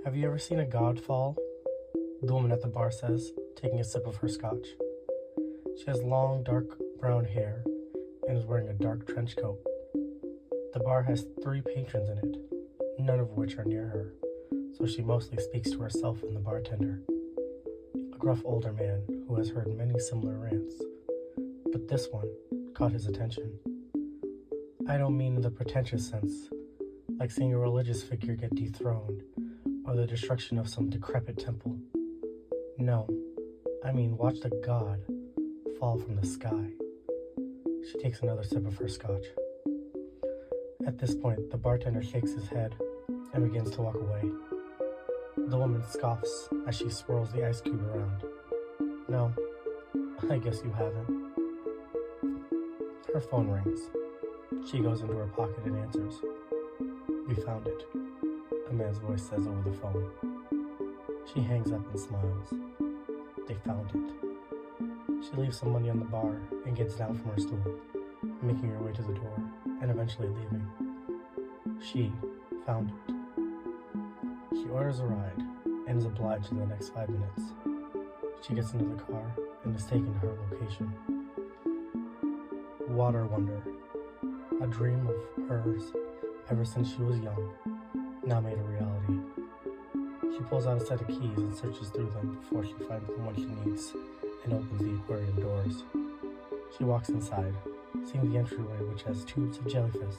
Have you ever seen a god fall? The woman at the bar says, taking a sip of her scotch. She has long, dark brown hair and is wearing a dark trench coat. The bar has 3 patrons in it, none of which are near her, so she mostly speaks to herself and the bartender, a gruff older man who has heard many similar rants, but this one caught his attention. I don't mean in the pretentious sense, like seeing a religious figure get dethroned, or the destruction of some decrepit temple. No, I mean watch the god fall from the sky. She takes another sip of her scotch. At this point, the bartender shakes his head and begins to walk away. The woman scoffs as she swirls the ice cube around. No, I guess you haven't. Her phone rings. She goes into her pocket and answers. We found it, a man's voice says over the phone. She hangs up and smiles. They found it. She leaves some money on the bar and gets down from her stool, making her way to the door and eventually leaving. She found it. She orders a ride and is obliged in the next 5 minutes. She gets into the car and is taken to her location. Water Wonder, a dream of hers ever since she was young, now made a reality. She pulls out a set of keys and searches through them before she finds the one she needs and opens the aquarium doors. She walks inside, seeing the entryway which has tubes of jellyfish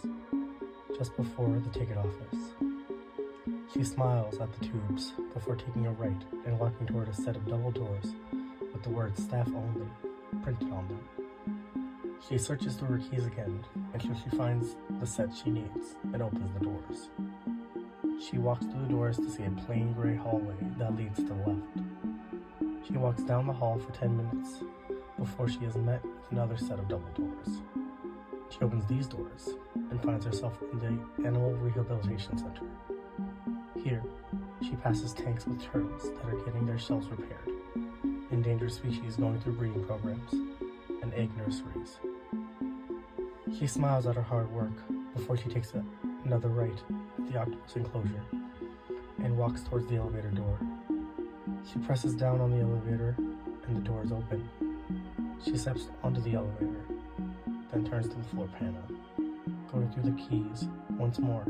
just before the ticket office. She smiles at the tubes before taking a right and walking toward a set of double doors with the words staff only printed on them. She searches through her keys again until she finds the set she needs and opens the doors. She walks through the doors to see a plain gray hallway that leads to the left. She walks down the hall for 10 minutes before she is met with another set of double doors. She opens these doors and finds herself in the Animal Rehabilitation Center. Here, she passes tanks with turtles that are getting their shells repaired, endangered species going through breeding programs, and egg nurseries. She smiles at her hard work before she takes another right at the octopus enclosure and walks towards the elevator door. She presses down on the elevator and the doors open. She steps onto the elevator, then turns to the floor panel, going through the keys once more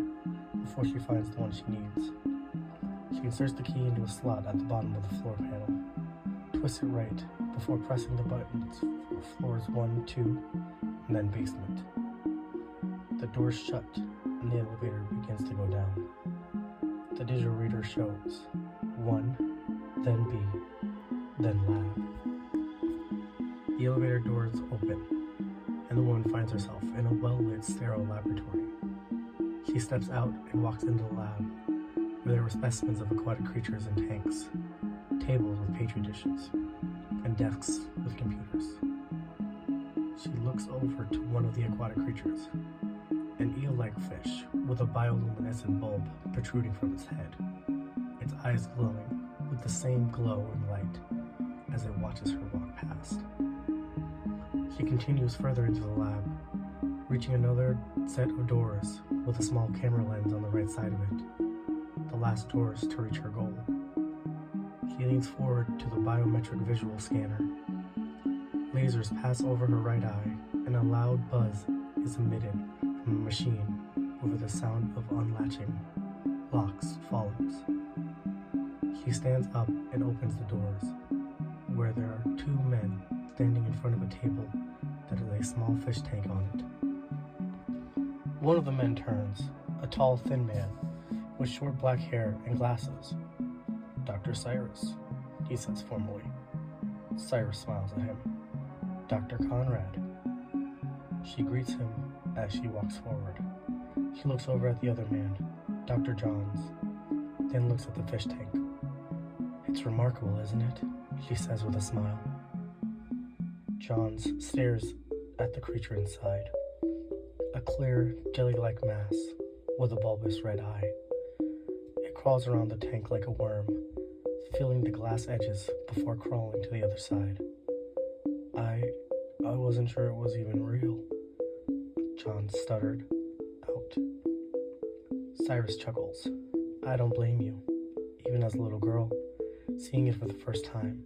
before she finds the one she needs. She inserts the key into a slot at the bottom of the floor panel, twists it right before pressing the buttons for floors 1, 2, and then basement. The doors shut and the elevator begins to go down. The digital reader shows 1, then B, then lab. The elevator doors open, and the woman finds herself in a well-lit sterile laboratory. She steps out and walks into the lab, where there were specimens of aquatic creatures in tanks, tables with petri dishes, and desks with computers. She looks over to one of the aquatic creatures, an eel-like fish with a bioluminescent bulb protruding from its head, its eyes glowing with the same glow and light as it watches her walk past. She continues further into the lab, reaching another set of doors with a small camera lens on the right side of it, the last doors to reach her goal. She leans forward to the biometric visual scanner. Lasers pass over her right eye, and a loud buzz is emitted from the machine over the sound of unlatching. Locks follows. She stands up and opens the doors, where there are 2 men standing in front of a table that has a small fish tank on it. One of the men turns, a tall, thin man with short black hair and glasses. Dr. Cyrus, he says formally. Cyrus smiles at him. Dr. Conrad. She greets him as she walks forward. She looks over at the other man, Dr. Johns, then looks at the fish tank. It's remarkable, isn't it? She says with a smile. Johns stares at the creature inside, a clear, jelly-like mass with a bulbous red eye. It crawls around the tank like a worm, feeling the glass edges before crawling to the other side. I wasn't sure it was even real, John stuttered out. Cyrus chuckles. I don't blame you. Even as a little girl, seeing it for the first time,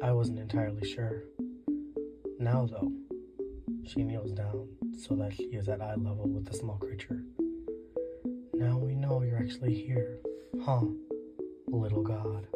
I wasn't entirely sure. Now, though, she kneels down so that she is at eye level with the small creature. Now we know you're actually here, huh, little god?